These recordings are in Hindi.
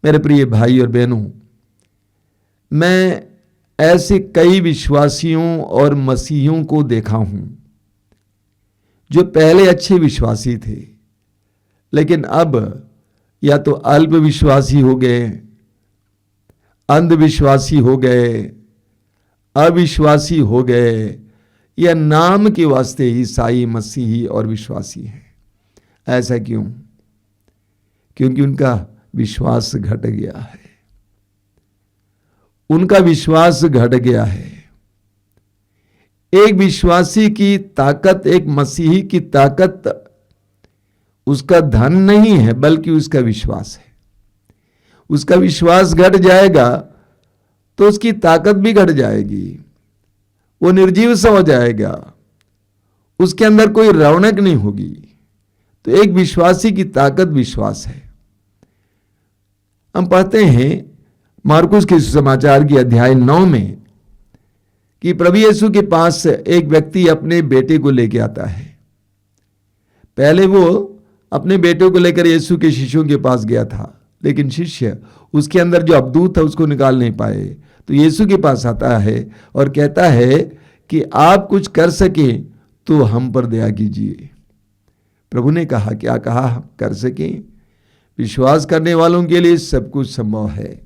मेरे प्रिय भाई और बहनों, मैं ऐसे कई विश्वासियों और मसीहियों को देखा हूं जो पहले अच्छे विश्वासी थे, लेकिन अब या तो अल्प विश्वासी हो गए, अंधविश्वासी हो गए, अविश्वासी हो गए, या नाम के वास्ते ईसाई, मसीही और विश्वासी हैं। ऐसा क्यों? क्योंकि उनका विश्वास घट गया है। उनका विश्वास घट गया है। एक विश्वासी की ताकत, एक मसीही की ताकत उसका धन नहीं है, बल्कि उसका विश्वास है। उसका विश्वास घट जाएगा तो उसकी ताकत भी घट जाएगी, वो निर्जीव सा हो जाएगा, उसके अंदर कोई रौनक नहीं होगी। तो एक विश्वासी की ताकत विश्वास है। हम पढ़ते हैं मार्कुस के समाचार की अध्याय 9 में कि प्रभु यीशु के पास एक व्यक्ति अपने बेटे को लेके आता है। पहले वो अपने बेटे को लेकर यीशु के शिष्यों के पास गया था, लेकिन शिष्य उसके अंदर जो अबदूत था उसको निकाल नहीं पाए। तो यीशु के पास आता है और कहता है कि आप कुछ कर सके तो हम पर दया कीजिए। प्रभु ने कहा, क्या कहा? कर सकें? विश्वास करने वालों के लिए सब कुछ संभव है।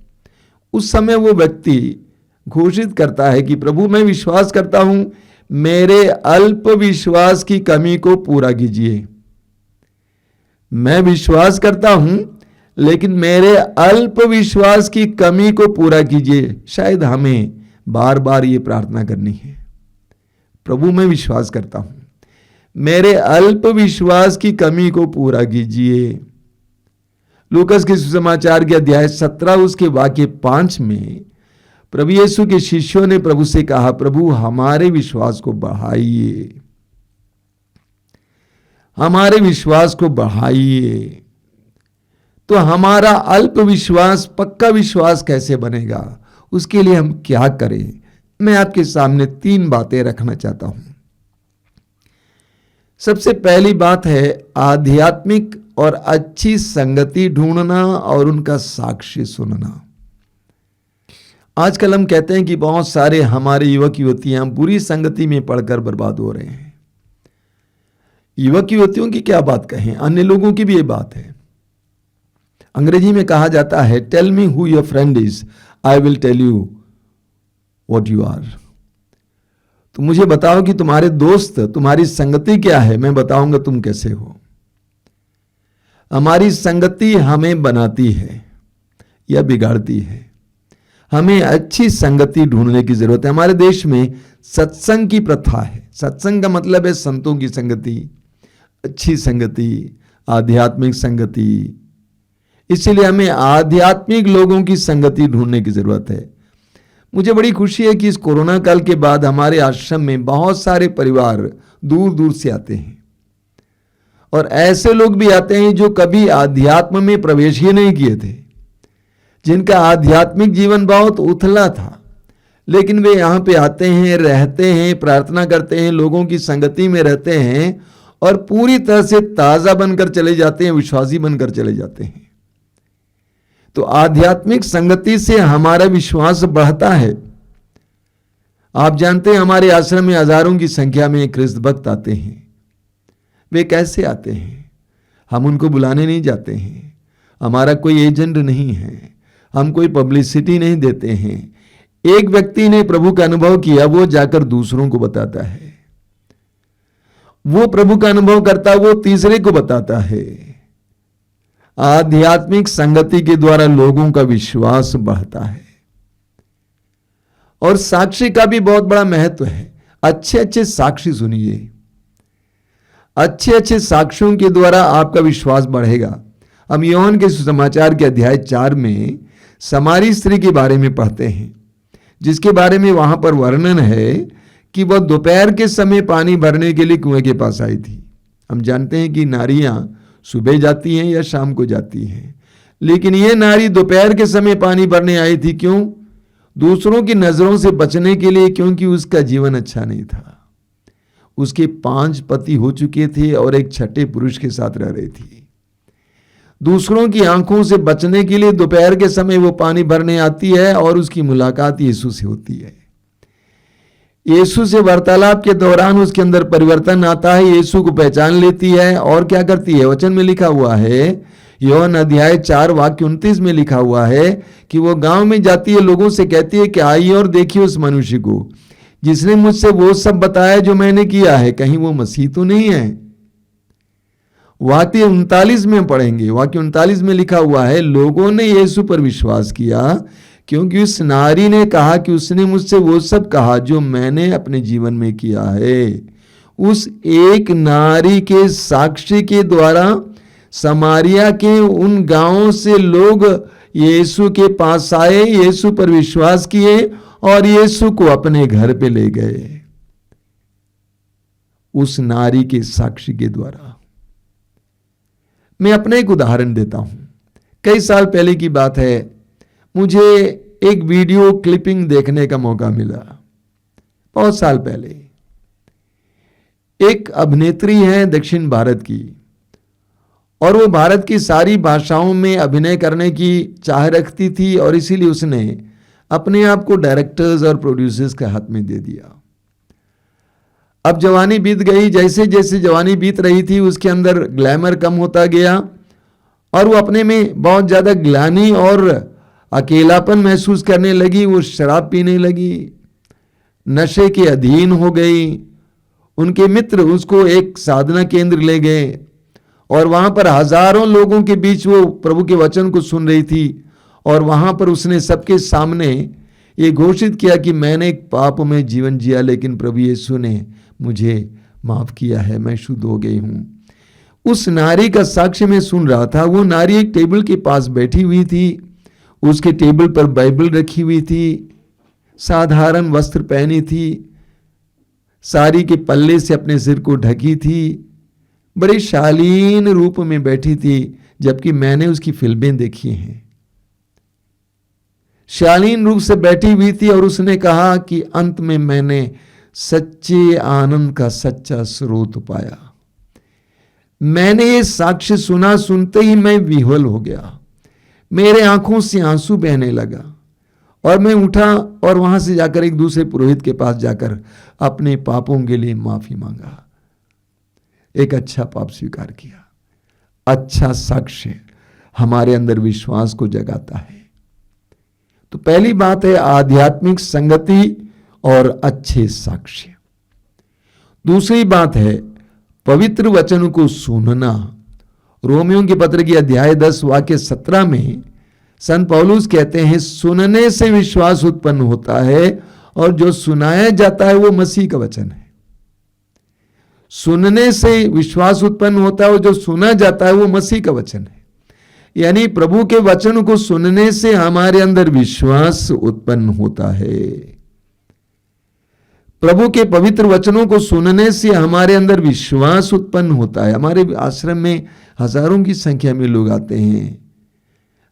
उस समय वो व्यक्ति घोषित करता है कि प्रभु, मैं विश्वास करता हूं, मेरे अल्प विश्वास की कमी को पूरा कीजिए। मैं विश्वास करता हूं, लेकिन मेरे अल्प विश्वास की कमी को पूरा कीजिए। शायद हमें बार बार ये प्रार्थना करनी है, प्रभु मैं विश्वास करता हूं, मेरे अल्प विश्वास की कमी को पूरा कीजिए। लूकास के सुसमाचार के अध्याय 17 उसके वाक्य 5 में प्रभु यीशु के शिष्यों ने प्रभु से कहा, प्रभु हमारे विश्वास को बढ़ाइए, हमारे विश्वास को बढ़ाइए। तो हमारा अल्प विश्वास पक्का विश्वास कैसे बनेगा? उसके लिए हम क्या करें? मैं आपके सामने 3 बातें रखना चाहता हूं। सबसे पहली बात है आध्यात्मिक और अच्छी संगति ढूंढना और उनका साक्ष्य सुनना। आजकल हम कहते हैं कि बहुत सारे हमारे युवक युवतियां बुरी संगति में पड़कर बर्बाद हो रहे हैं। युवक युवतियों की क्या बात कहें, अन्य लोगों की भी ये बात है। अंग्रेजी में कहा जाता है, tell me who your friend is, I will tell you what you are. तो मुझे बताओ कि तुम्हारे दोस्त, तुम्हारी संगति क्या है, मैं बताऊंगा तुम कैसे हो। हमारी संगति हमें बनाती है या बिगाड़ती है। हमें अच्छी संगति ढूंढने की जरूरत है। हमारे देश में सत्संग की प्रथा है। सत्संग का मतलब है संतों की संगति, अच्छी संगति, आध्यात्मिक संगति। इसलिए हमें आध्यात्मिक लोगों की संगति ढूंढने की जरूरत है। मुझे बड़ी खुशी है कि इस कोरोना काल के बाद हमारे आश्रम में बहुत सारे परिवार दूर दूर से आते हैं, और ऐसे लोग भी आते हैं जो कभी आध्यात्म में प्रवेश ही नहीं किए थे, जिनका आध्यात्मिक जीवन बहुत उथला था, लेकिन वे यहाँ पे आते हैं, रहते हैं, प्रार्थना करते हैं, लोगों की संगति में रहते हैं और पूरी तरह से ताजा बनकर चले जाते हैं, विश्वासी बनकर चले जाते हैं। तो आध्यात्मिक संगति से हमारा विश्वास बढ़ता है। आप जानते हैं हमारे आश्रम में हजारों की संख्या में ख्रिस्त भक्त आते हैं। वे कैसे आते हैं? हम उनको बुलाने नहीं जाते हैं, हमारा कोई एजेंट नहीं है, हम कोई पब्लिसिटी नहीं देते हैं। एक व्यक्ति ने प्रभु का अनुभव किया, वो जाकर दूसरों को बताता है, वो प्रभु का अनुभव करता, वो तीसरे को बताता है। आध्यात्मिक संगति के द्वारा लोगों का विश्वास बढ़ता है। और साक्षी का भी बहुत बड़ा महत्व है। अच्छे अच्छे साक्षी सुनिए, अच्छे अच्छे साक्ष्यों के द्वारा आपका विश्वास बढ़ेगा। हम यूहन्ना के सुसमाचार के अध्याय 4 में समारी स्त्री के बारे में पढ़ते हैं, जिसके बारे में वहां पर वर्णन है कि वह दोपहर के समय पानी भरने के लिए कुएं के पास आई थी। हम जानते हैं कि नारियां सुबह जाती हैं या शाम को जाती हैं, लेकिन यह नारी दोपहर के समय पानी भरने आई थी। क्यों? दूसरों की नजरों से बचने के लिए, क्योंकि उसका जीवन अच्छा नहीं था। उसके 5 पति हो चुके थे और एक छठे पुरुष के साथ रह रही थी। दूसरों की आंखों से बचने के लिए दोपहर के समय वो पानी भरने आती है और उसकी मुलाकात यीशु से होती है। यीशु से वार्तालाप के दौरान उसके अंदर परिवर्तन आता है, यीशु को पहचान लेती है और क्या करती है? वचन में लिखा हुआ है, योहन अध्याय 4 वाक्य 29 में लिखा हुआ है कि वो गांव में जाती है, लोगों से कहती है कि आइए और देखिए उस मनुष्य को जिसने मुझसे वो सब बताया जो मैंने किया है, कहीं वो मसीह तो नहीं है। वाक्य 39 में पढ़ेंगे, वाक्य 39 में लिखा हुआ है, लोगों ने यीशु पर विश्वास किया क्योंकि उस नारी ने कहा कि उसने मुझसे वो सब कहा जो मैंने अपने जीवन में किया है। उस एक नारी के साक्ष्य के द्वारा समारिया के उन गांवों से लोग यीशु के पास आए, यीशु पर विश्वास किए और यीशु को अपने घर पे ले गए, उस नारी के साक्ष्य के द्वारा। मैं अपना एक उदाहरण देता हूं। कई साल पहले की बात है, मुझे एक वीडियो क्लिपिंग देखने का मौका मिला। बहुत साल पहले एक अभिनेत्री है दक्षिण भारत की, और वो भारत की सारी भाषाओं में अभिनय करने की चाह रखती थी और इसीलिए उसने अपने आप को डायरेक्टर्स और प्रोड्यूसर्स के हाथ में दे दिया। अब जवानी बीत गई, जैसे जैसे जवानी बीत रही थी उसके अंदर ग्लैमर कम होता गया और वो अपने में बहुत ज़्यादा ग्लानि और अकेलापन महसूस करने लगी। वो शराब पीने लगी, नशे के अधीन हो गई। उनके मित्र उसको एक साधना केंद्र ले गए और वहाँ पर हजारों लोगों के बीच वो प्रभु के वचन को सुन रही थी और वहाँ पर उसने सबके सामने ये घोषित किया कि मैंने एक पाप में जीवन जिया लेकिन प्रभु यीशु ने मुझे माफ किया है, मैं शुद्ध हो गई हूं। उस नारी का साक्ष्य मैं सुन रहा था। वो नारी एक टेबल के पास बैठी हुई थी, उसके टेबल पर बाइबल रखी हुई थी, साधारण वस्त्र पहनी थी, साड़ी के पल्ले से अपने सिर को ढकी थी, बड़े शालीन रूप में बैठी थी। जबकि मैंने उसकी फिल्में देखी हैं, शालीन रूप से बैठी हुई थी और उसने कहा कि अंत में मैंने सच्चे आनंद का सच्चा स्रोत पाया। मैंने ये साक्ष्य सुना, सुनते ही मैं विह्वल हो गया, मेरे आंखों से आंसू बहने लगा और मैं उठा और वहां से जाकर एक दूसरे पुरोहित के पास जाकर अपने पापों के लिए माफी मांगा, एक अच्छा पाप स्वीकार किया। अच्छा साक्ष्य हमारे अंदर विश्वास को जगाता है। तो पहली बात है आध्यात्मिक संगति और अच्छे साक्ष्य। दूसरी बात है पवित्र वचन को सुनना। रोमियों के पत्र की अध्याय 10 वाक्य 17 में संत पौलुस कहते हैं, सुनने से विश्वास उत्पन्न होता है और जो सुनाया जाता है वो मसीह का वचन है। सुनने से विश्वास उत्पन्न होता है और जो सुना जाता है वो मसीह का वचन है। यानी प्रभु के वचन को सुनने से हमारे अंदर विश्वास उत्पन्न होता है। प्रभु के पवित्र वचनों को सुनने से हमारे अंदर विश्वास उत्पन्न होता है। हमारे आश्रम में हजारों की संख्या में लोग आते हैं।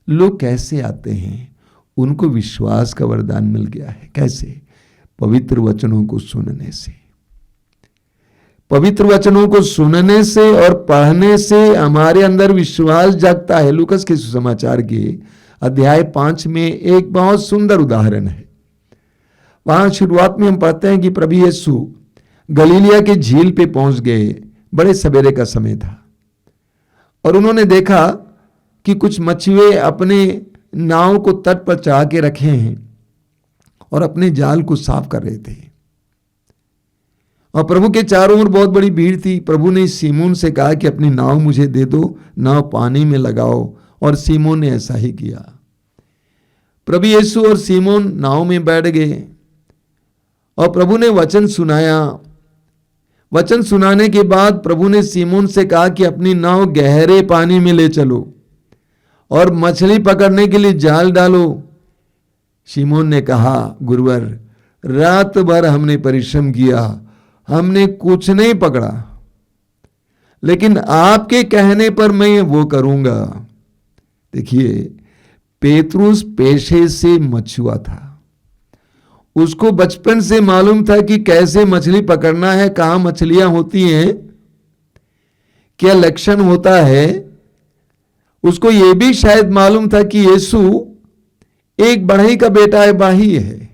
लोग कैसे आते हैं? उनको विश्वास का वरदान मिल गया है। कैसे? पवित्र वचनों को सुनने से। पवित्र वचनों को सुनने से और पढ़ने से हमारे अंदर विश्वास जागता है। लूकास के सुसमाचार के अध्याय 5 में एक बहुत सुंदर उदाहरण है। वहां शुरुआत में हम पढ़ते हैं कि प्रभु यीशु गलीलिया के झील पे पहुंच गए। बड़े सवेरे का समय था और उन्होंने देखा कि कुछ मछुए अपने नाव को तट पर चढ़ा के रखे हैं और अपने जाल को साफ कर रहे थे। और प्रभु के चारों ओर बहुत बड़ी भीड़ थी। प्रभु ने सीमोन से कहा कि अपनी नाव मुझे दे दो, नाव पानी में लगाओ, और सीमोन ने ऐसा ही किया। प्रभु यीशु और सीमोन नाव में बैठ गए और प्रभु ने वचन सुनाया। वचन सुनाने के बाद प्रभु ने सीमोन से कहा कि अपनी नाव गहरे पानी में ले चलो और मछली पकड़ने के लिए जाल डालो। सीमोन ने कहा, गुरुवर, रात भर हमने परिश्रम किया, हमने कुछ नहीं पकड़ा, लेकिन आपके कहने पर मैं वो करूंगा। देखिए, पेतरुस पेशे से मछुआ था। उसको बचपन से मालूम था कि कैसे मछली पकड़ना है, कहां मछलियां होती हैं, क्या लक्षण होता है। उसको यह भी शायद मालूम था कि यीशु एक बढ़ई का बेटा है, बढ़ई है।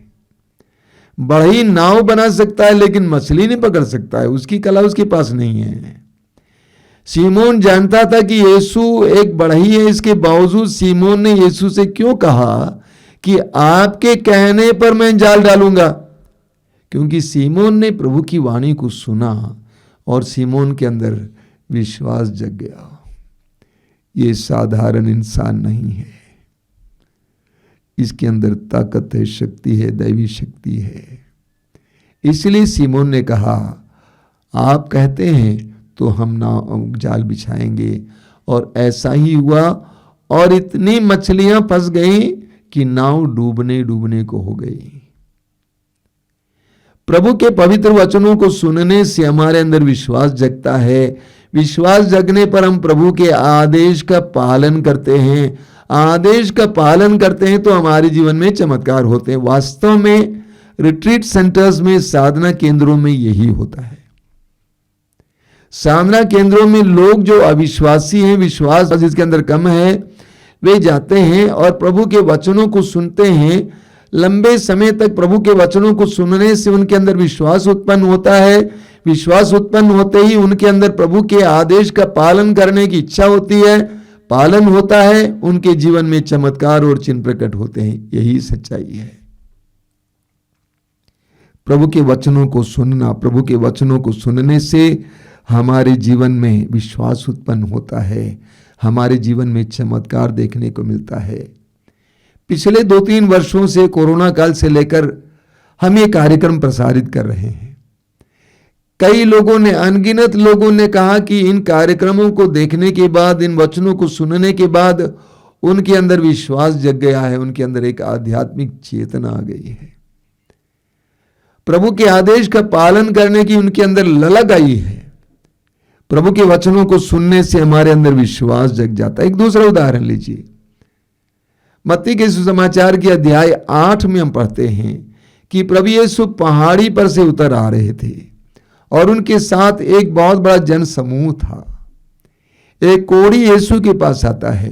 बढ़ई नाव बना सकता है लेकिन मछली नहीं पकड़ सकता है, उसकी कला उसके पास नहीं है। सीमोन जानता था कि यीशु एक बढ़ई है, इसके बावजूद सीमोन ने यीशु से क्यों कहा कि आपके कहने पर मैं जाल डालूंगा? क्योंकि सीमोन ने प्रभु की वाणी को सुना और सीमोन के अंदर विश्वास जग गया। ये साधारण इंसान नहीं है, इसके अंदर ताकत है, शक्ति है, दैवी शक्ति है। इसलिए सीमोन ने कहा, आप कहते हैं तो हम जाल बिछाएंगे। और ऐसा ही हुआ और इतनी मछलियां फंस गई कि नाव डूबने डूबने को हो गई। प्रभु के पवित्र वचनों को सुनने से हमारे अंदर विश्वास जगता है। विश्वास जगने पर हम प्रभु के आदेश का पालन करते हैं। आदेश का पालन करते हैं तो हमारे जीवन में चमत्कार होते हैं। वास्तव में रिट्रीट सेंटर्स में, साधना केंद्रों में यही होता है। साधना केंद्रों में लोग जो अविश्वासी हैं, विश्वास जिसके अंदर कम है, वे जाते हैं और प्रभु के वचनों को सुनते हैं। लंबे समय तक प्रभु के वचनों को सुनने से उनके अंदर विश्वास उत्पन्न होता है। विश्वास उत्पन्न होते ही उनके अंदर प्रभु के आदेश का पालन करने की इच्छा होती है, पालन होता है, उनके जीवन में चमत्कार और चिन्ह प्रकट होते हैं। यही सच्चाई है। प्रभु के वचनों को सुनना, प्रभु के वचनों को सुनने से हमारे जीवन में विश्वास उत्पन्न होता है, हमारे जीवन में चमत्कार देखने को मिलता है। पिछले 2-3 वर्षों से, कोरोना काल से लेकर हम ये कार्यक्रम प्रसारित कर रहे हैं। कई लोगों ने, अनगिनत लोगों ने कहा कि इन कार्यक्रमों को देखने के बाद, इन वचनों को सुनने के बाद उनके अंदर विश्वास जग गया है, उनके अंदर एक आध्यात्मिक चेतना आ गई है, प्रभु के आदेश का पालन करने की उनके अंदर ललक आई है। प्रभु के वचनों को सुनने से हमारे अंदर विश्वास जग जाता है। एक दूसरा उदाहरण लीजिए, मत्ती के सुसमाचार के अध्याय 8 में हम पढ़ते हैं कि प्रभु यीशु पहाड़ी पर से उतर आ रहे थे और उनके साथ एक बहुत बड़ा जन समूह था। एक कोढ़ी यीशु के पास आता है,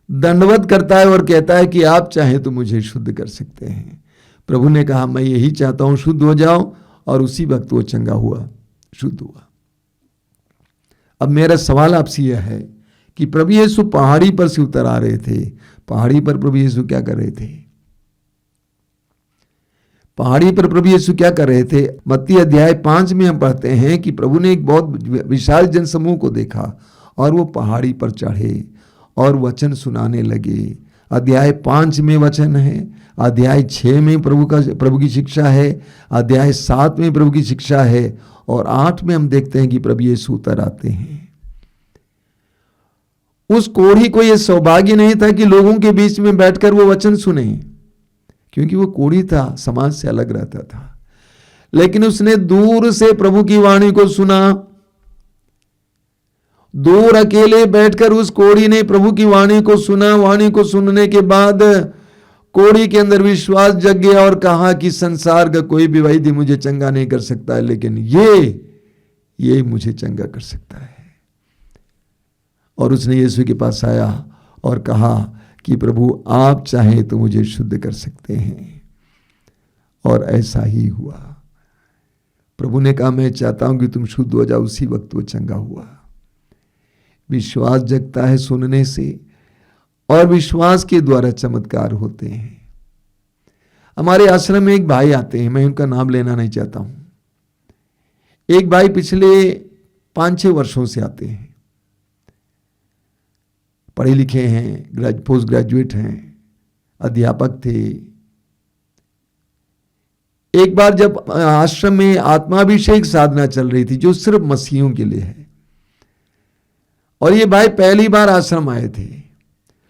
दंडवत करता है और कहता है कि आप चाहें तो मुझे शुद्ध कर सकते हैं। प्रभु ने कहा, मैं यही चाहता हूं, शुद्ध हो जाओ। और उसी वक्त वो चंगा हुआ, शुद्ध हुआ। अब मेरा सवाल आपसे यह है कि प्रभु यीशु पहाड़ी पर से उतर आ रहे थे। पहाड़ी पर प्रभु यीशु क्या कर रहे थे? पहाड़ी पर प्रभु यीशु क्या कर रहे थे? मत्ती अध्याय 5 में हम पढ़ते हैं कि प्रभु ने एक बहुत विशाल जनसमूह को देखा और वो पहाड़ी पर चढ़े और वचन सुनाने लगे। अध्याय 5 में वचन है, अध्याय 6 में प्रभु की शिक्षा है, अध्याय 7 में प्रभु की शिक्षा है और 8 में हम देखते हैं कि प्रभु यीशु उतर आते हैं। उस कोढ़ी को यह सौभाग्य नहीं था कि लोगों के बीच में बैठकर वो वचन सुने, क्योंकि वो कोढ़ी था, समाज से अलग रहता था। लेकिन उसने दूर से प्रभु की वाणी को सुना। दूर अकेले बैठकर उस कोढ़ी ने प्रभु की वाणी को सुना। वाणी को सुनने के बाद कोढ़ी के अंदर विश्वास जग गया और कहा कि संसार का कोई भी वैद्य मुझे चंगा नहीं कर सकता है, लेकिन ये मुझे चंगा कर सकता है। और उसने यीशु के पास आया और कहा कि प्रभु आप चाहें तो मुझे शुद्ध कर सकते हैं। और ऐसा ही हुआ। प्रभु ने कहा, मैं चाहता हूं कि तुम शुद्ध हो जाओ। उसी वक्त वो चंगा हुआ। विश्वास जगता है सुनने से और विश्वास के द्वारा चमत्कार होते हैं। हमारे आश्रम में एक भाई आते हैं, मैं उनका नाम लेना नहीं चाहता हूं। एक भाई पिछले 5-6 वर्षों से आते हैं, पढ़े लिखे हैं, पोस्ट ग्रेजुएट हैं, अध्यापक थे। एक बार जब आश्रम में आत्माभिषेक साधना चल रही थी जो सिर्फ मसीहियों के लिए है, और ये भाई पहली बार आश्रम आए थे,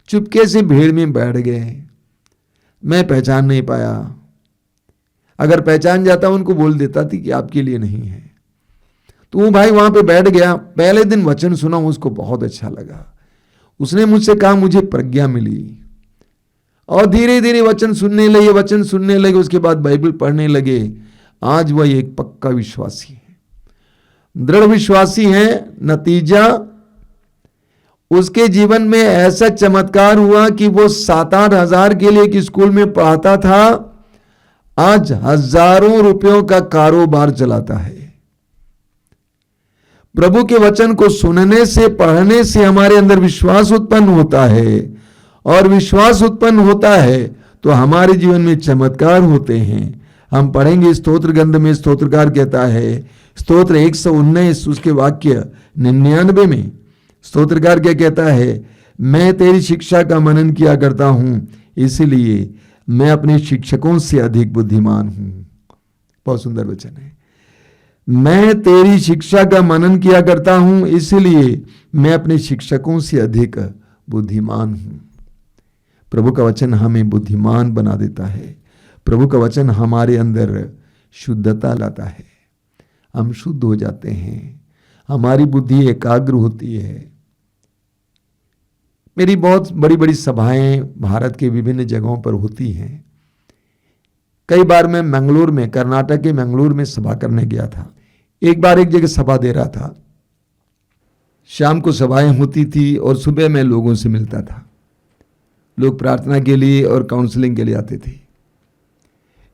चुपके से भीड़ में बैठ गए। मैं पहचान नहीं पाया। अगर पहचान जाता उनको बोल देता थी कि आपके लिए नहीं है। तो वो भाई वहां पे बैठ गया। पहले दिन वचन सुना, उसको बहुत अच्छा लगा। उसने मुझसे कहा मुझे प्रज्ञा मिली, और धीरे धीरे वचन सुनने लगे। उसके बाद बाइबल पढ़ने लगे। आज वह एक पक्का विश्वासी है, दृढ़ विश्वासी है। नतीजा उसके जीवन में ऐसा चमत्कार हुआ कि वो 7-8 हजार के लिए एक स्कूल में पढ़ाता था, आज हजारों रुपयों का कारोबार चलाता है। प्रभु के वचन को सुनने से, पढ़ने से हमारे अंदर विश्वास उत्पन्न होता है, और विश्वास उत्पन्न होता है तो हमारे जीवन में चमत्कार होते हैं। हम पढ़ेंगे स्तोत्र ग्रंथ में, स्तोत्रकार कहता है, स्तोत्र 119 उसके वाक्य 99 में स्तोत्रकार क्या कहता है, मैं तेरी शिक्षा का मनन किया करता हूं, इसलिए मैं अपने शिक्षकों से अधिक बुद्धिमान हूं। बहुत सुंदर वचन है। मैं तेरी शिक्षा का मनन किया करता हूं, इसलिए मैं अपने शिक्षकों से अधिक बुद्धिमान हूं। प्रभु का वचन हमें बुद्धिमान बना देता है। प्रभु का वचन हमारे अंदर शुद्धता लाता है, हम शुद्ध हो जाते हैं, हमारी बुद्धि एकाग्र होती है। मेरी बहुत बड़ी बड़ी सभाएं भारत के विभिन्न जगहों पर होती हैं। कई बार मैं मंगलूर में, कर्नाटक के मंगलूर में सभा करने गया था। एक बार एक जगह सभा दे रहा था, शाम को सभाएं होती थी और सुबह मैं लोगों से मिलता था। लोग प्रार्थना के लिए और काउंसलिंग के लिए आते थे।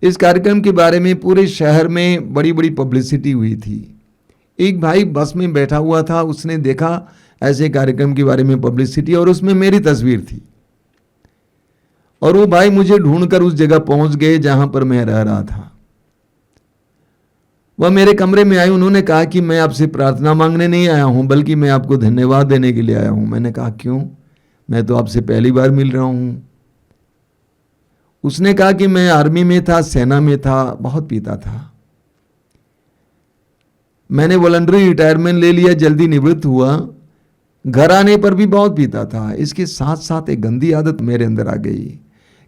इस कार्यक्रम के बारे में पूरे शहर में बड़ी बड़ी पब्लिसिटी हुई थी। एक भाई बस में बैठा हुआ था, उसने देखा ऐसे कार्यक्रम के बारे में पब्लिसिटी, और उसमें मेरी तस्वीर थी, और वो भाई मुझे ढूंढकर उस जगह पहुंच गए जहां पर मैं रह रहा था। वह मेरे कमरे में आए, उन्होंने कहा कि मैं आपसे प्रार्थना मांगने नहीं आया हूं, बल्कि मैं आपको धन्यवाद देने के लिए आया हूं। मैंने कहा क्यों, मैं तो आपसे पहली बार मिल रहा हूं। उसने कहा कि मैं आर्मी में था, सेना में था, बहुत पीता था। मैंने वॉलंटरी रिटायरमेंट ले लिया, जल्दी निवृत्त हुआ। घर आने पर भी बहुत पीता था। इसके साथ साथ एक गंदी आदत मेरे अंदर आ गई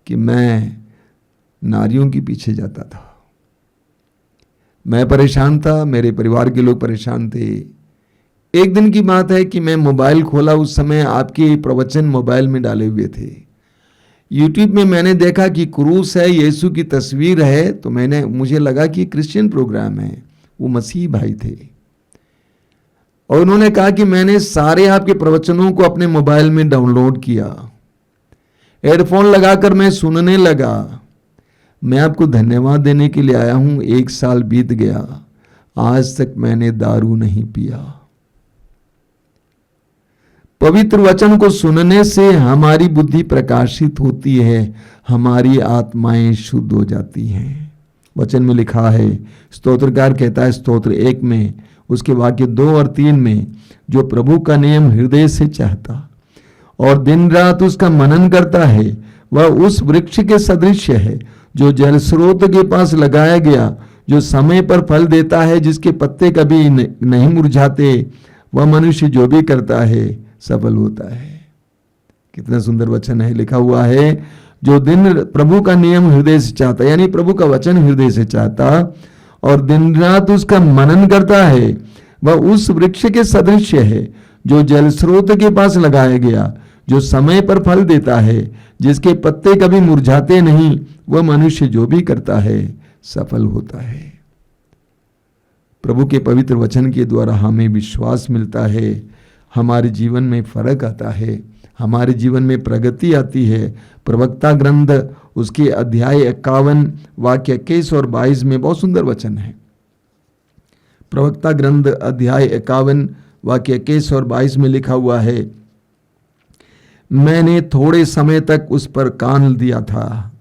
कि मैं नारियों के पीछे जाता था। मैं परेशान था, मेरे परिवार के लोग परेशान थे। एक दिन की बात है कि मैं मोबाइल खोला, उस समय आपके प्रवचन मोबाइल में डाले हुए थे। यूट्यूब में मैंने देखा कि क्रूस है, यीशु की तस्वीर है, तो मुझे लगा कि क्रिश्चियन प्रोग्राम है। वो मसीह भाई थे, और उन्होंने कहा कि मैंने सारे आपके प्रवचनों को अपने मोबाइल में डाउनलोड किया। हेडफोन लगाकर मैं सुनने लगा। मैं आपको धन्यवाद देने के लिए आया हूं। 1 साल बीत गया, आज तक मैंने दारू नहीं पिया। पवित्र वचन को सुनने से हमारी बुद्धि प्रकाशित होती है, हमारी आत्माएं शुद्ध हो जाती हैं। वचन में लिखा है, स्तोत्रकार कहता है स्तोत्र 1 में उसके वाक्य 2 और 3 में, जो प्रभु का नियम हृदय से चाहता और दिन रात उसका मनन करता है, वह उस वृक्ष के सदृश है जो जल स्रोत के पास लगाया गया, जो समय पर फल देता है, जिसके पत्ते कभी नहीं मुरझाते। वह मनुष्य जो भी करता है सफल होता है। कितना सुंदर वचन है, लिखा हुआ है जो प्रभु का नियम हृदय से चाहता, यानी प्रभु का वचन हृदय से चाहता और दिन रात उसका मनन करता है, वह उस वृक्ष के सदृश है जो जल स्रोत के पास लगाया गया, जो समय पर फल देता है, जिसके पत्ते कभी मुरझाते नहीं। वह मनुष्य जो भी करता है सफल होता है। प्रभु के पवित्र वचन के द्वारा हमें विश्वास मिलता है, हमारे जीवन में फर्क आता है, हमारे जीवन में प्रगति आती है। प्रवक्ता ग्रंथ उसके अध्याय 51 वाक्य 21 और 22 में बहुत सुंदर वचन है। प्रवक्ता ग्रंथ अध्याय 51 वाक्य 21 और 22 में लिखा हुआ है, मैंने थोड़े समय तक उस पर कान दिया था,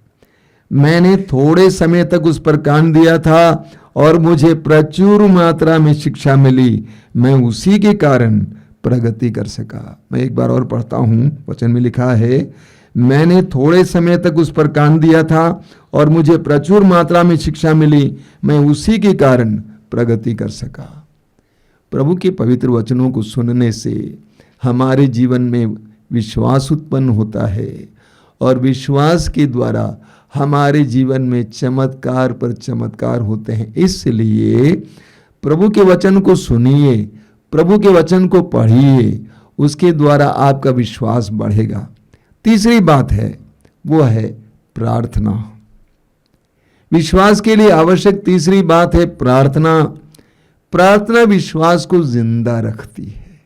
मैंने थोड़े समय तक उस पर कान दिया था और मुझे प्रचुर मात्रा में शिक्षा मिली, मैं उसी के कारण प्रगति कर सका। मैं एक बार और पढ़ता हूं, वचन में लिखा है, मैंने थोड़े समय तक उस पर कान दिया था और मुझे प्रचुर मात्रा में शिक्षा मिली, मैं उसी के कारण प्रगति कर सका। प्रभु के पवित्र वचनों को सुनने से हमारे जीवन में विश्वास उत्पन्न होता है और विश्वास के द्वारा हमारे जीवन में चमत्कार पर चमत्कार होते हैं। इसलिए प्रभु के वचन को सुनिए, प्रभु के वचन को पढ़िए, उसके द्वारा आपका विश्वास बढ़ेगा। तीसरी बात है वो है प्रार्थना। विश्वास के लिए आवश्यक तीसरी बात है प्रार्थना। प्रार्थना विश्वास को जिंदा रखती है।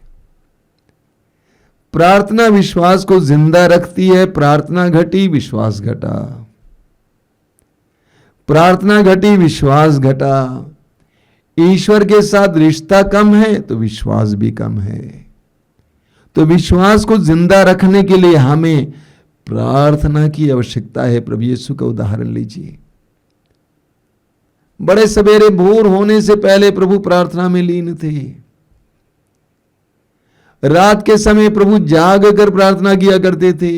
प्रार्थना विश्वास को जिंदा रखती है। प्रार्थना घटी, विश्वास घटा। प्रार्थना घटी, विश्वास घटा। ईश्वर के साथ रिश्ता कम है तो विश्वास भी कम है। तो विश्वास को जिंदा रखने के लिए हमें प्रार्थना की आवश्यकता है। प्रभु यीशु का उदाहरण लीजिए। बड़े सवेरे भोर होने से पहले प्रभु प्रार्थना में लीन थे। रात के समय प्रभु जाग कर प्रार्थना किया करते थे।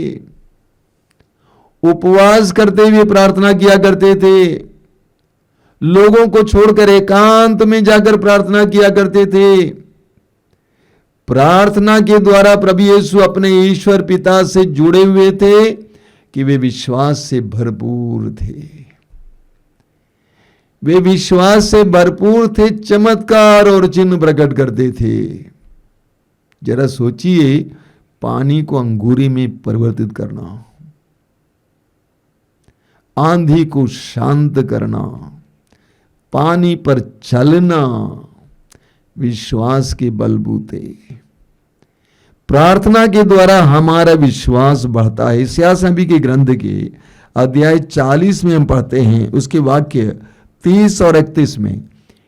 उपवास करते हुए प्रार्थना किया करते थे। लोगों को छोड़कर एकांत में जाकर प्रार्थना किया करते थे। प्रार्थना के द्वारा प्रभु यीशु अपने ईश्वर पिता से जुड़े हुए थे कि वे विश्वास से भरपूर थे। वे विश्वास से भरपूर थे, चमत्कार और चिन्ह प्रकट करते थे। जरा सोचिए, पानी को अंगूरी में परिवर्तित करना, आंधी को शांत करना, पानी पर चलना, विश्वास के बलबूते। प्रार्थना के द्वारा हमारा विश्वास बढ़ता है। इस्यास नबी के ग्रंथ के अध्याय 40 में हम पढ़ते हैं, उसके वाक्य 30 और 31 में।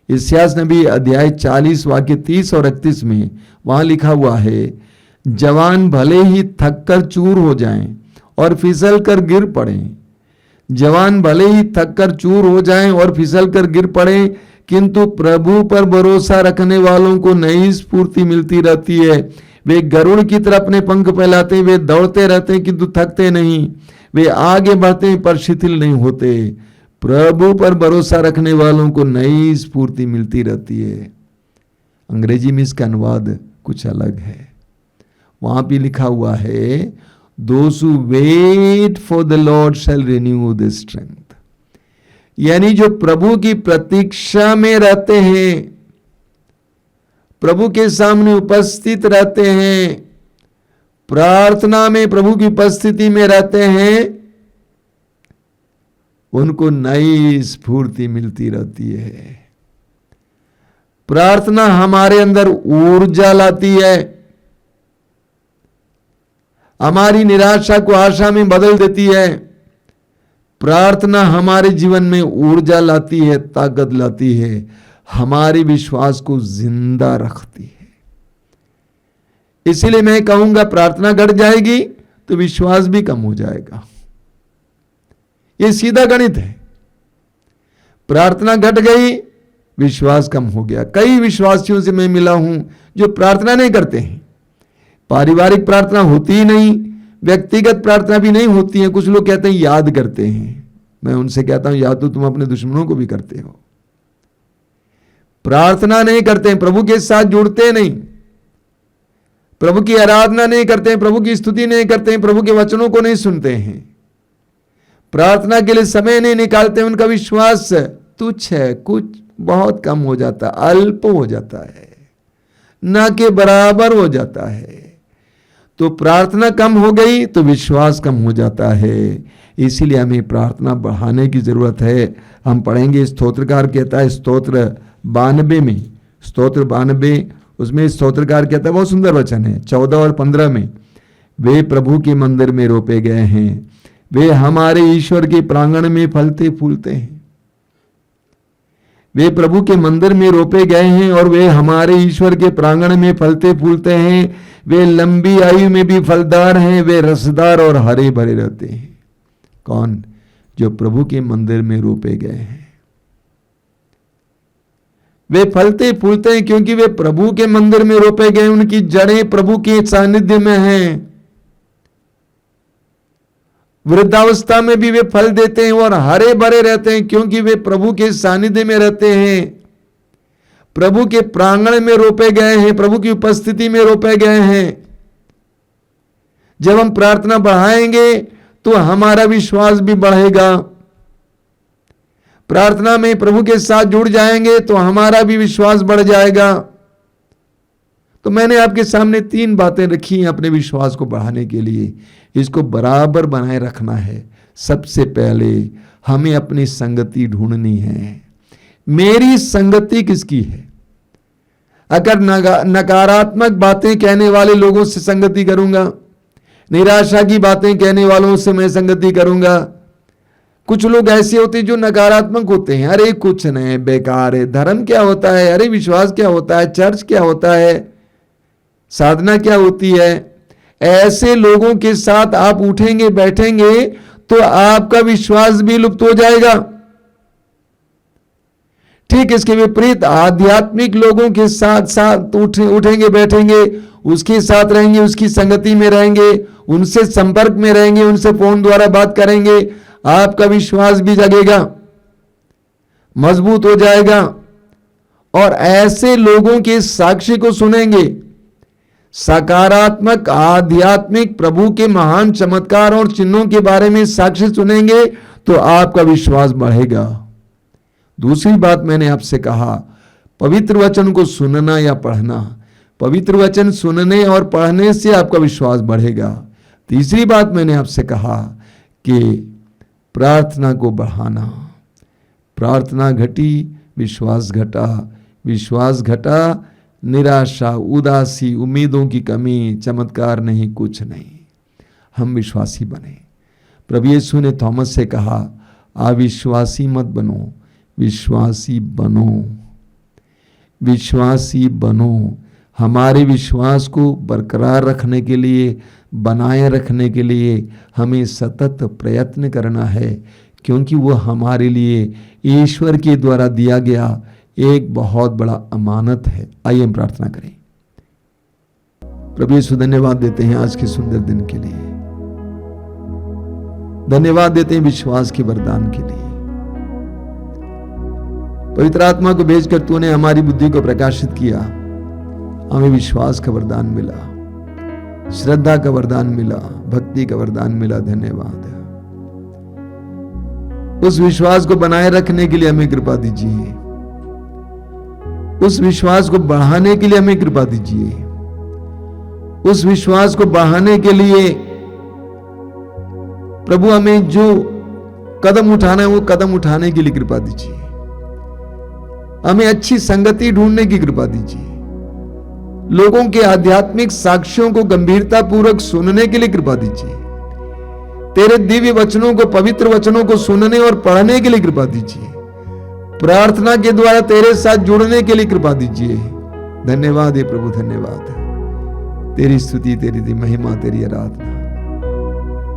इस्यास नबी अध्याय 40 वाक्य 30 और 31 में वहां लिखा हुआ है, जवान भले ही थक कर चूर हो जाएं और फिसल कर गिर पड़ें, जवान भले ही थक कर चूर हो जाएं और फिसल कर गिर पड़ें, किंतु प्रभु पर भरोसा रखने वालों को नई स्फूर्ति मिलती रहती है। वे गरुड़ की तरह अपने पंख फैलाते हैं, वे दौड़ते रहते हैं किंतु थकते नहीं, वे आगे बढ़ते हैं पर शिथिल नहीं होते। प्रभु पर भरोसा रखने वालों को नई स्फूर्ति मिलती रहती है। अंग्रेजी में इसका अनुवाद कुछ अलग है। वहां भी लिखा हुआ है, Those who wait for the Lord shall renew their strength। यानी जो प्रभु की प्रतीक्षा में रहते हैं, प्रभु के सामने उपस्थित रहते हैं, प्रार्थना में प्रभु की उपस्थिति में रहते हैं, उनको नई स्फूर्ति मिलती रहती है। प्रार्थना हमारे अंदर ऊर्जा लाती है, हमारी निराशा को आशा में बदल देती है। प्रार्थना हमारे जीवन में ऊर्जा लाती है, ताकत लाती है, हमारे विश्वास को जिंदा रखती है। इसीलिए मैं कहूंगा, प्रार्थना घट जाएगी तो विश्वास भी कम हो जाएगा। ये सीधा गणित है। प्रार्थना घट गई, विश्वास कम हो गया। कई विश्वासियों से मैं मिला हूं जो प्रार्थना नहीं करते हैं। पारिवारिक प्रार्थना होती ही नहीं, व्यक्तिगत प्रार्थना भी नहीं होती है। कुछ लोग कहते हैं याद करते हैं। मैं उनसे कहता हूं, या तो तुम अपने दुश्मनों को भी करते हो। प्रार्थना नहीं करते हैं, प्रभु के साथ जुड़ते नहीं, प्रभु की आराधना नहीं करते हैं, प्रभु की स्तुति नहीं करते हैं, प्रभु के वचनों को नहीं सुनते हैं, प्रार्थना के लिए समय नहीं निकालते। उनका विश्वास तुच्छ है, कुछ बहुत कम हो जाता है, अल्प हो जाता है, ना के बराबर हो जाता है। तो प्रार्थना कम हो गई तो विश्वास कम हो जाता है। इसीलिए हमें प्रार्थना बढ़ाने की जरूरत है। हम पढ़ेंगे, स्तोत्रकार कहता है स्तोत्र 92 में, स्तोत्र 92 उसमें स्तोत्रकार कहता है, बहुत सुंदर वचन है 14 और 15 में, वे प्रभु के मंदिर में रोपे गए हैं, वे हमारे ईश्वर के प्रांगण में फलते फूलते हैं। वे प्रभु के मंदिर में रोपे गए हैं और वे हमारे ईश्वर के प्रांगण में फलते फूलते हैं। वे लंबी आयु में भी फलदार हैं, वे रसदार और हरे भरे रहते हैं। कौन? जो प्रभु के मंदिर में रोपे गए हैं। वे फलते फूलते हैं क्योंकि वे प्रभु के मंदिर में रोपे गए, उनकी जड़ें प्रभु के सानिध्य में हैं। वृद्धावस्था में भी वे फल देते हैं और हरे भरे रहते हैं क्योंकि वे प्रभु के सानिध्य में रहते हैं, प्रभु के प्रांगण में रोपे गए हैं, प्रभु की उपस्थिति में रोपे गए हैं। जब हम प्रार्थना बढ़ाएंगे तो हमारा विश्वास भी बढ़ेगा। प्रार्थना में प्रभु के साथ जुड़ जाएंगे तो हमारा भी विश्वास बढ़ जाएगा। तो मैंने आपके सामने 3 बातें रखी हैं अपने विश्वास को बढ़ाने के लिए। इसको बराबर बनाए रखना है। सबसे पहले हमें अपनी संगति ढूंढनी है। मेरी संगति किसकी है? अगर नकारात्मक बातें कहने वाले लोगों से संगति करूंगा, निराशा की बातें कहने वालों से मैं संगति करूंगा। कुछ लोग ऐसे होते हैं जो नकारात्मक होते हैं, अरे कुछ नहीं, बेकार है, धर्म क्या होता है, अरे विश्वास क्या होता है, चर्च क्या होता है, साधना क्या होती है। ऐसे लोगों के साथ आप उठेंगे बैठेंगे तो आपका विश्वास भी लुप्त हो जाएगा। ठीक इसके विपरीत आध्यात्मिक लोगों के साथ साथ उठेंगे बैठेंगे, उसके साथ रहेंगे, उसकी संगति में रहेंगे, उनसे संपर्क में रहेंगे, उनसे फोन द्वारा बात करेंगे, आपका विश्वास भी जगेगा, मजबूत हो जाएगा। और ऐसे लोगों के साक्षी को सुनेंगे, सकारात्मक आध्यात्मिक प्रभु के महान चमत्कार और चिन्हों के बारे में साक्षी सुनेंगे तो आपका विश्वास बढ़ेगा। दूसरी बात मैंने आपसे कहा, पवित्र वचन को सुनना या पढ़ना। पवित्र वचन सुनने और पढ़ने से आपका विश्वास बढ़ेगा। तीसरी बात मैंने आपसे कहा कि प्रार्थना को बढ़ाना। प्रार्थना घटी, विश्वास घटा, विश्वास घटा, निराशा, उदासी, उम्मीदों की कमी, चमत्कार नहीं, कुछ नहीं। हम विश्वासी बने। प्रभु यीशु ने थॉमस से कहा, अविश्वासी मत बनो, विश्वासी बनो, विश्वासी बनो। हमारे विश्वास को बरकरार रखने के लिए, बनाए रखने के लिए हमें सतत प्रयत्न करना है, क्योंकि वो हमारे लिए ईश्वर के द्वारा दिया गया एक बहुत बड़ा अमानत है। आइए हम प्रार्थना करें। प्रभु यीशु धन्यवाद देते हैं आज के सुंदर दिन के लिए, धन्यवाद देते हैं विश्वास के वरदान के लिए। पवित्र आत्मा को भेजकर तूने हमारी बुद्धि को प्रकाशित किया, हमें विश्वास का वरदान मिला, श्रद्धा का वरदान मिला, भक्ति का वरदान मिला। धन्यवाद। उस विश्वास को बनाए रखने के लिए हमें कृपा दीजिए, उस विश्वास को बढ़ाने के लिए हमें कृपा दीजिए, उस विश्वास को बढ़ाने के लिए प्रभु हमें जो कदम उठाना है वो कदम उठाने के लिए कृपा दीजिए। हमें अच्छी संगति ढूंढने की कृपा दीजिए, लोगों के आध्यात्मिक साक्ष्यों को गंभीरता पूर्वक सुनने के लिए कृपा दीजिए, तेरे दिव्य वचनों को, पवित्र वचनों को सुनने और पढ़ने के लिए कृपा दीजिए, प्रार्थना के द्वारा तेरे साथ जुड़ने के लिए कृपा दीजिए। धन्यवाद है प्रभु, धन्यवाद। तेरी स्तुति, तेरी महिमा, तेरी आराधना।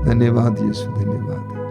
धन्यवाद यीशु, धन्यवाद।